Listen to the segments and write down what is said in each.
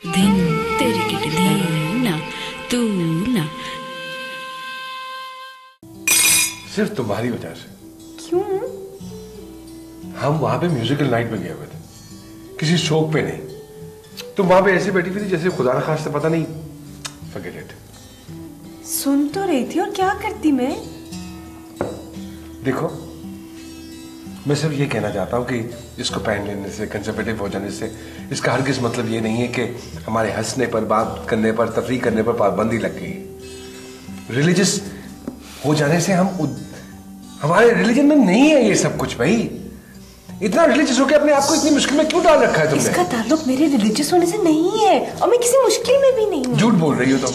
दिन तेरी किट ना तू ना सिर्फ तुम्हारी वजह से। क्यों? हम वहां पे म्यूजिकल नाइट में गए हुए थे, किसी शौक पे नहीं। तुम वहां पे ऐसे बैठी हुई थी जैसे खुदा न खास्ता पता नहीं। Forget it. सुन तो रही थी और क्या करती मैं। देखो, मैं सिर्फ ये कहना चाहता हूँ कि इसको पहन लेने से, कंजर्वेटिव हो जाने से, इसका हरगिज मतलब ये नहीं है कि हमारे हंसने पर, बात करने पर, तफरीक करने पर पाबंदी लग गई। रिलीजियस हो जाने से हमारे रिलीजन में नहीं है ये सब कुछ। भाई इतना रिलीजियस होकर अपने आप को इतनी मुश्किल में क्यों डाल रखा है तुमने? इसका ताल्लुक मेरे रिलीजियस होने से नहीं है और मैं किसी मुश्किल में भी नहीं हूँ। झूठ बोल रही हो तुम,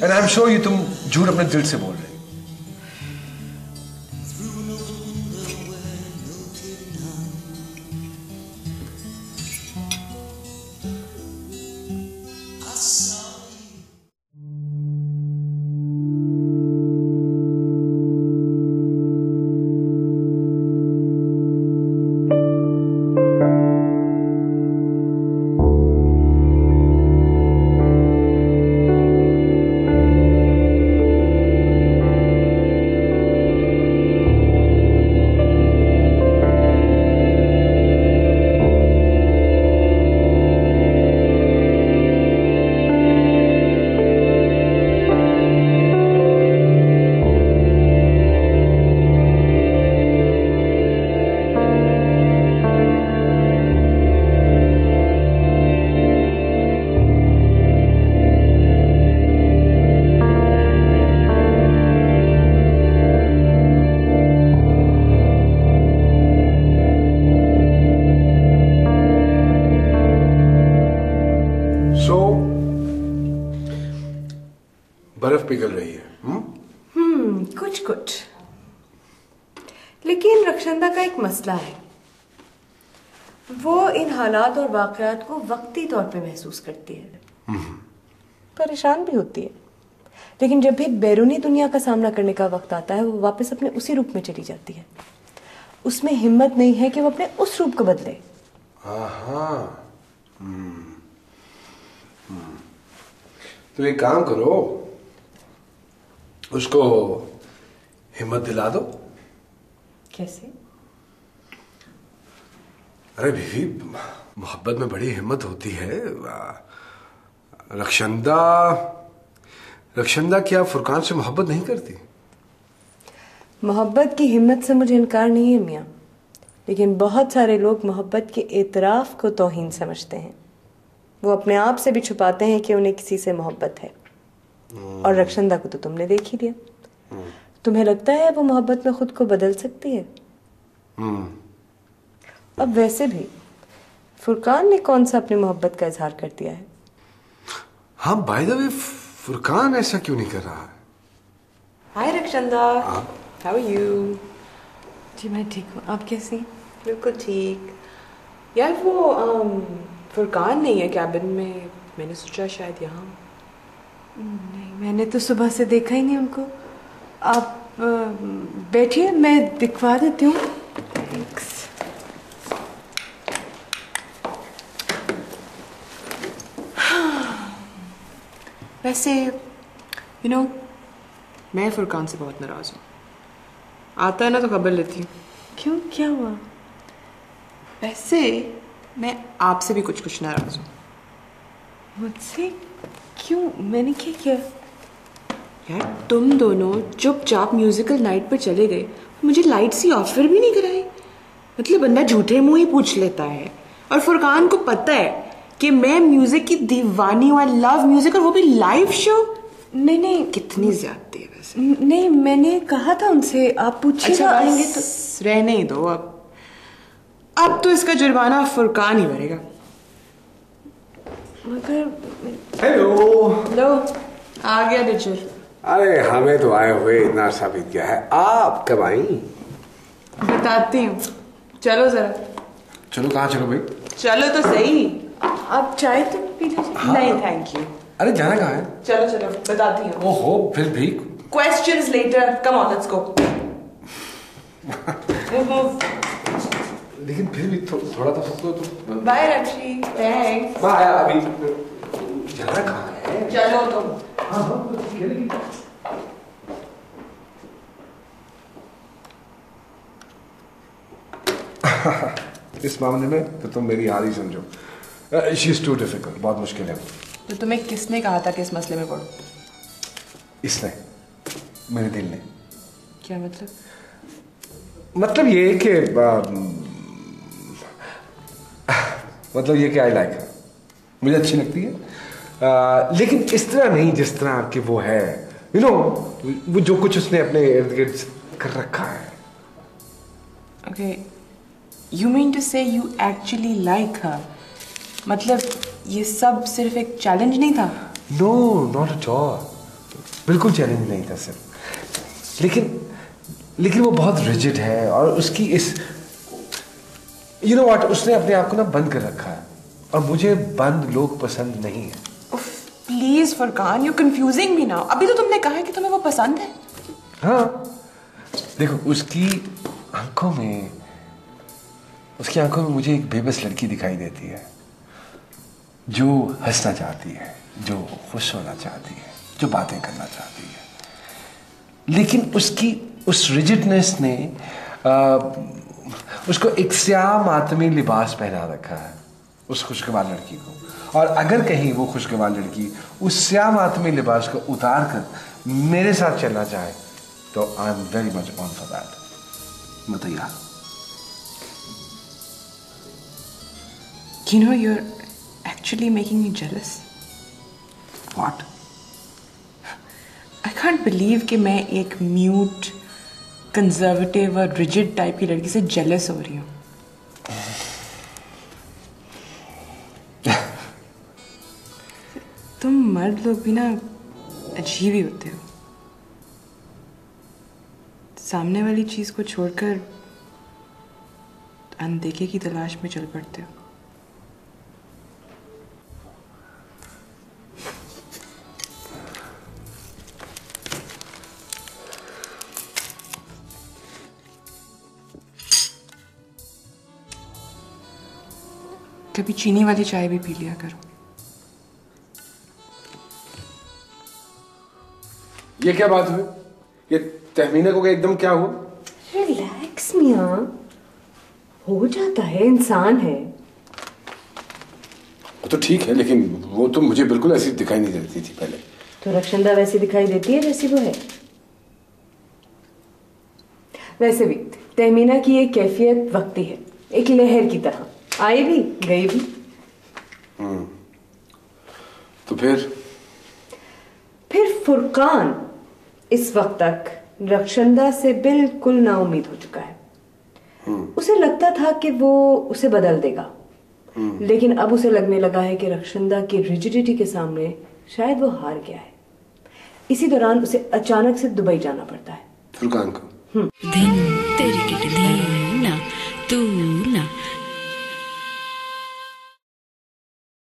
एंड आई एम श्योर ये तुम झूठ अपने दिल से बोल रही हो। बर्फ पिघल रही है। कुछ कुछ। लेकिन रक्षंदा का एक मसला है। वो इन हालात और वाकयात को वक्ती तौर पे महसूस करती है, परेशान भी होती है, लेकिन जब भी बैरूनी दुनिया का सामना करने का वक्त आता है वो वापस अपने उसी रूप में चली जाती है। उसमें हिम्मत नहीं है कि वो अपने उस रूप को बदले। तो एक काम करो, उसको हिम्मत दिला दो। कैसे? अरे बीवी, मोहब्बत में बड़ी हिम्मत होती है। रक्षंदा क्या फुरकान से मोहब्बत नहीं करती? मोहब्बत की हिम्मत से मुझे इनकार नहीं है मियाँ, लेकिन बहुत सारे लोग मोहब्बत के एतराफ को तौहीन समझते हैं। वो अपने आप से भी छुपाते हैं कि उन्हें किसी से मोहब्बत है। और रक्षंदा को तो तुमने देख ही लिया। तुम्हें लगता है वो मोहब्बत में खुद को बदल सकती है? अब वैसे भी फुरकान ने कौन सा अपनी मोहब्बत का इजहार कर दिया है? हाँ, बाय द वे, फुरकान ऐसा क्यों नहीं कर रहा है? हाय रक्षंदा, हाउ आर यू? जी मैं ठीक हूँ, आप कैसी? बिल्कुल ठीक। यार वो फुरकान नहीं है कैबिन में, मैंने सोचा शायद यहाँ। नहीं, मैंने तो सुबह से देखा ही नहीं उनको। आप बैठिए, मैं दिखवा देती हूँ। थैंक्स। वैसे मैं फुरकान से बहुत नाराज हूँ। आता है ना तो खबर लेती हूँ। क्यों, क्या हुआ? वैसे मैं आपसे भी कुछ नाराज हूँ। मुझसे क्यों? मैंने क्या किया? यार तुम दोनों चुपचाप म्यूजिकल नाइट पर चले गए, मुझे लाइट सी ऑफर भी नहीं कराई। मतलब बंदा झूठे मुंह ही पूछ लेता है। और फुरकान को पता है कि मैं म्यूजिक की दीवानी हूँ, आई लव म्यूजिक, और वो भी लाइव शो। नहीं, कितनी ज्यादती है वैसे। नहीं, मैंने कहा था उनसे, आप पूछिए। अच्छा, आएंगे तो रहने ही दो। अब तो इसका जुर्माना फुरकान ही भरेगा। मगर हेलो, आ गया डिचर। अरे हमें तो आए हुए इतना अर्सा बीत गया है, आप कब आई? बताती हूँ, चलो जरा। चलो, कहाँ चलो भाई? चलो तो सही। आप चाय तो पी लीजिए। हाँ। नहीं थैंक यू। अरे जाना कहाँ है? चलो बताती हूँ। ओहो, फिर भी Questions later. Come on, let's go. लेकिन फिर भी थोड़ा तो बाय रक्षी, थैंक्स। बाय। अभी जाना कहाँ है? चलो तुम। हाँ हाँ खेलेगी। इस मामले में तो तुम मेरी हार ही समझो। शी इज टू डिफिकल्ट, बहुत मुश्किल है। तो तुम्हें किसने कहा था कि इस मसले में पढ़ो? इसने, मेरे दिल ने। क्या मतलब? मतलब ये कि मतलब ये कि आई लाइक है, मुझे अच्छी लगती है, लेकिन इस तरह नहीं जिस तरह कि वो है, यू नो, वो जो कुछ उसने अपने इर्द गिर्द कर रखा है। Okay, you mean to say you actually like her? मतलब ये सब सिर्फ एक चैलेंज नहीं था? नो, नॉट एट ऑल, बिल्कुल चैलेंज नहीं था सिर्फ, लेकिन वो बहुत रिजिड है और उसकी इस यू नो व्हाट, उसने अपने आप को ना बंद कर रखा है और मुझे बंद लोग पसंद नहीं है। Please Furqan, you confusing me now. अभी तो तुमने कहा है कि तुम्हें वो पसंद है। हाँ देखो, उसकी आंखों में मुझे एक बेबस लड़की दिखाई देती है जो हंसना चाहती है, जो खुश होना चाहती है, जो बातें करना चाहती है, लेकिन उसकी उस रिजिडनेस ने उसको एक स्याह मातमी लिबास पहना रखा है, उस खुशगवार लड़की को। और अगर कहीं वो खुशगवार लड़की उस स्याह मातमी लिबास को उतार कर मेरे साथ चलना चाहे तो I am very much on for that. मैं तैयार। You know, you're actually making me jealous. What? I can't believe कि मैं एक म्यूट, कंजर्वेटिव और रिजिड टाइप की लड़की से जेलस हो रही हूँ। तुम मर्द लोग भी ना अजीब ही होते हो। सामने वाली चीज को छोड़कर अनदेखे की तलाश में चल पड़ते हो। कभी चीनी वाली चाय भी पी लिया करो। ये क्या बात हुई? ये तहमीना को एकदम क्या हुआ? रिलैक्स मियाँ, हो जाता है, इंसान है। तो ठीक है, लेकिन वो तो मुझे बिल्कुल ऐसी दिखाई नहीं देती थी पहले। तो रक्षंदा वैसी दिखाई देती है जैसी वो है। वैसे भी तहमीना की एक कैफियत वक्ती है, एक लहर की तरह, आई भी गई भी। तो फिर फुरकान इस वक्त तक रक्षंदा से बिल्कुल नाउम्मीद हो चुका है। उसे लगता था कि वो उसे बदल देगा, लेकिन अब उसे लगने लगा है कि रक्षंदा की रिजिडिटी के सामने शायद वो हार गया है। इसी दौरान उसे अचानक से दुबई जाना पड़ता है। फुरकान को दिन तेरी किडनी ना तू ना